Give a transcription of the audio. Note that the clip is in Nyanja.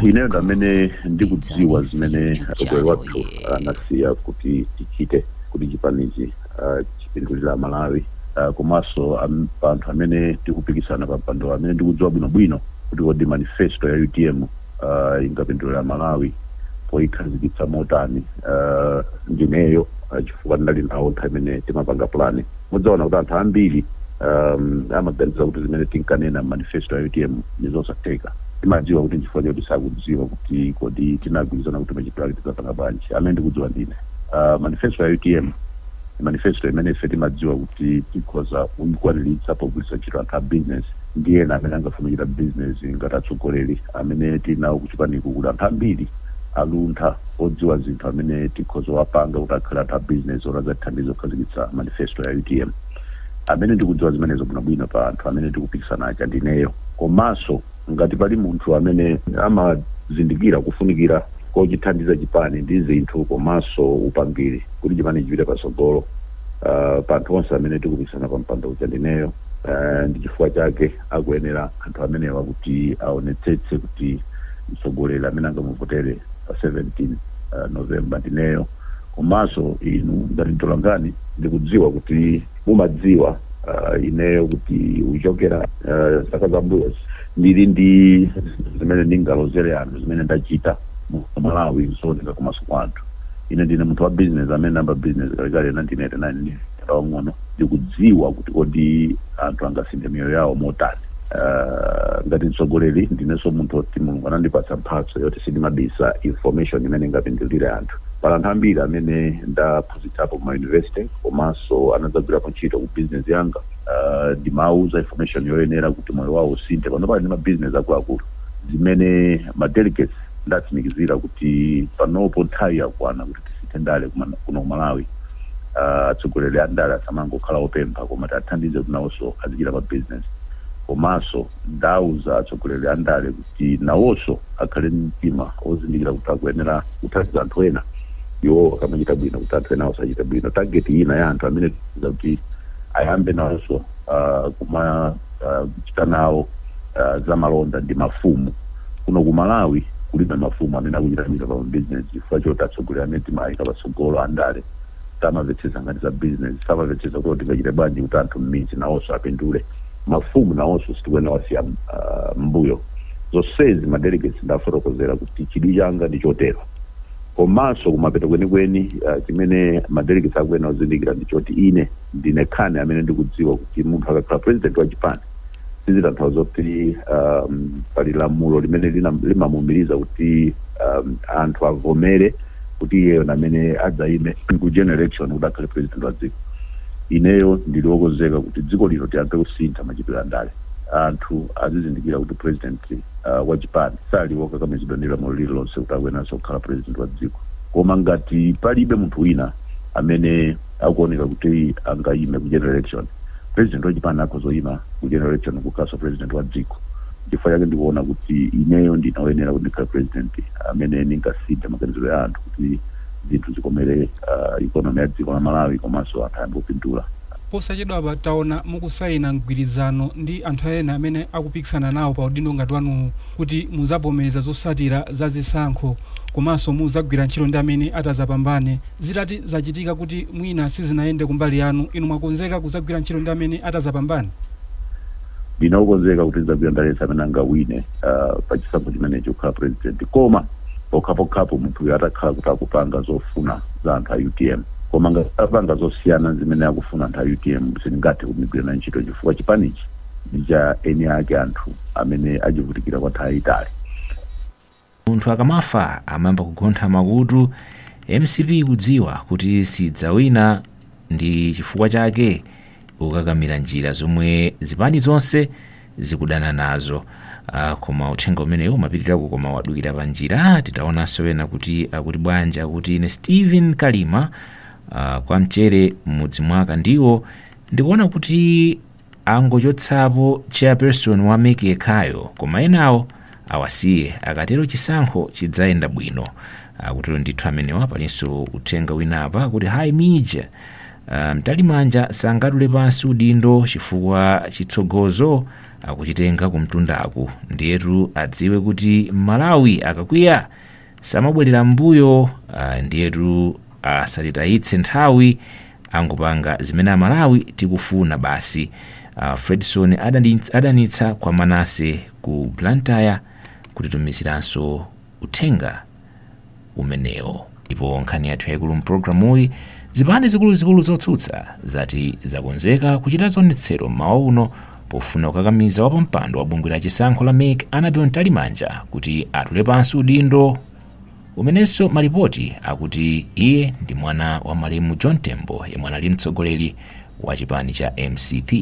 Ineyo ndamene ndikudziwa zimene ubwere wathu anasiya kuti tichite kuti chipanichi chipindulira Malawi komanso anthu amene tikupikisana pa mpando amene ndikudziwa bwinobwino kuti kodi manifesto ya UTM ingapindulira Malawi poyikhazikitsa motani ndineyo chifukwa ndali nawo nthawi imene timapanga plani. Mudzaona kuti anthu ambiri amaganiza kuti zimene tinkanena manifesto ya UTM ndizosatheka. Timadziwa kuti chifukwa choti sakudziwa kuti kodi tinagwirizana kuti machitidwe tidzapanga bwanji. Amene ndikudziwa ndine manifesto ya UTM manifesto imene ife timadziwa kuti tikhoza kuyikwaniritsa pogwiritsa ntchito anthu a business ndiye amene angafuna kuchita business ngati atsogoleri amene tinawo kuchipaniku kuti anthu ambiri aluntha odziwa zinthu amene tikhoza wapanga kuti akhale anthu a business orazathandiza kukhazikitsa manifesto ya UTM. Amene ndikudziwa zimenezo bwinobwino pa anthu amene tikupikisana aja ndineyo. Komanso ngati pali munthu amene amazindikira kufunikira kochithandiza chipani ndi zinthu komanso upangiri kuti chipani chipite patsogolo pa anthu onse amene tikupikisana pa mpando uja ndineyo. Ndi chifukwa chake akuyenera anthu amenewa kuti aonetsetse kuti mtsogoleri amene angamuvotere pa 17 November ndineyo. Komanso inu ngati mtolangani ndikudziwa kuti mumadziwa ineyo kuti uchokera zaka zambuyo ndili ndi zimene ndingalozere anthu zimene ndachita mu Malawi nsooneka komanso kwa anthu. Ine ndine munthu wa business amene namba business kalekale 1989 ndawang'ono. Ndikudziwa kuti kodi anthu angasinthe miyoyo yawo motani. Ngati mtsogoleri ndinenso munthu oti Mulungu anandipatsa mphatso yoti sindimabisa information imene ingapindulire anthu. Pala anthu ambiri amene ndaphunzitsapo ma university komanso anadzagwirapo ntchito ku business yanga ndimauza information yoyenera kuti moyo wawo usinthe panopa ndi ma business akuluakulu zimene ma delegates ndatsimikizira kuti panopo nthawi yakwana kuti tisinthe ndale kuno Malawi. Atsogoleri andale asamangokhala opempha koma athandize kuti nawonso azichita pa business. Komanso ndauza atsogoleri andale kuti nawonso akhale mtima ozindikira kuti akuyenera kuthandiza anthu ena iwo akamachita bwino kuti anthu enawo asachite bwino. Target ina ya anthu amene kuti ayambe nawonso kumachita nawo za malonda ndi mafumu. Kuno ku Malawi kulibe mafumu amene akuchita bwino pa business chifukwa choti atsogoleri amene timayika patsogolo andale samamvetsetsa ngati za business, samamvetsetsa kuti tingachite bwanji kuti anthu m'midzi nawonso apindule. Mafumu nawonso sitikuyenera wasiya mbuyo. Zonsezi madelegates ndafotokozera kuti chidwi changa ndi chotero. Komanso kumapeto kwenikweni chimene madelegates akuyenera kuzindikira ndi choti ine ndine khane amene ndikudziwa kuti munthu akakhala president wa chipani sizitanthauza kuti pali lamulo limene limamumiriza kuti anthu avomere kuti iyeyo amene adzayime ku general election kuti akhale president wa dziko. Ineyo ndili wokonzeka kuti dziko lino tiyambe kusintha machitidwe andale. Anthu azizindikira kuti president wa chipani sali wokakamizidwa ndi lamulo lililonse kuti akuyeneranso kukhala president wa dziko. Koma ngati palibe munthu wina amene akuoneka kuti angayime ku general election, president wa chipani akhozoyima ku general election kukhalanso president wa dziko. Chifukwa chake ndikuona kuti ineyo ndinayenera kuti ndikhale president amene ningasinthe maganiziro ya anthu kuti zinthu zikomere economy ya dziko la Malawi komanso anthu ayambe kupindula. Posachedwa taona mukusayina mgwirizano ndi anthu ena amene akupikisana nawo pa udindo ngati wanu kuti muzavomereza zotsatira za zisankho komanso muzagwira ntchito ndi amene atazapambane. Zitati zachitika kuti mwina sizinayende kumbali yanu, inu mwakonzeka kuzagwira ntchito ndi amene atazapambane? Ndinakonzeka kuti ndidzagwira ndalesa amene angawine pa chisankho chimenecho kukhala president. Koma pokhapokhapo munthu atakhala kuti akupanga zofuna za anthu a UTM. Koma ngati apanga zosiyana zimene akufuna anthu a UTM sindingathe kumugwira ntchito chifukwa chipanichi ndi cha eni ake anthu amene achivutikira kwa nthawi yayitali. Munthu akamafa amayamba kugontha makutu. MCP kudziwa kuti sidzawina ndi chifukwa chake ukakamira njira zomwe zipani zonse zikudana nazo. Koma uthenga umeneyo umapitirako koma wadukira pa njira. Titaonanso wena kuti akuti bwanja kuti ine Stephen Kalima kwa mchere m'mudzi mwaka ndiwo ndikuona kuti angochotsapo chairperson wa Meke Khayo koma enawo awasiye akatero chisankho chidzayenda bwino. Kutero ndithu amenewa palinso uthenga wina apa kuti hi Mija Mtalimanja sangadule pansi udindo chifukwa chitsogozo akuchitenga kumtundaku, ndiyetu adziwe kuti Malawi akakwiya samabwerera mbuyo. Ndiyetu asatitayitse nthawi, angopanga zimene Malawi tikufuna basi. Fredson adanitsa kwa Manase ku Blantyre kutitumiziranso uthenga umenewo. Ndipo nkhani yathu yaikulu mpulogalamuyi, zipande zikuluzikulu zotsutsa zati zakonzeka kuchita zionetsero mmawa uno pofuna kukakamiza wapampando wa bungwe la chisankho la MEC Annabel Mtalimanja kuti atule pansi udindo umenenso malipoti akuti iye ndi mwana wa Malemu John Tembo, yemwe anali mtsogoleri wa chipani cha MCP.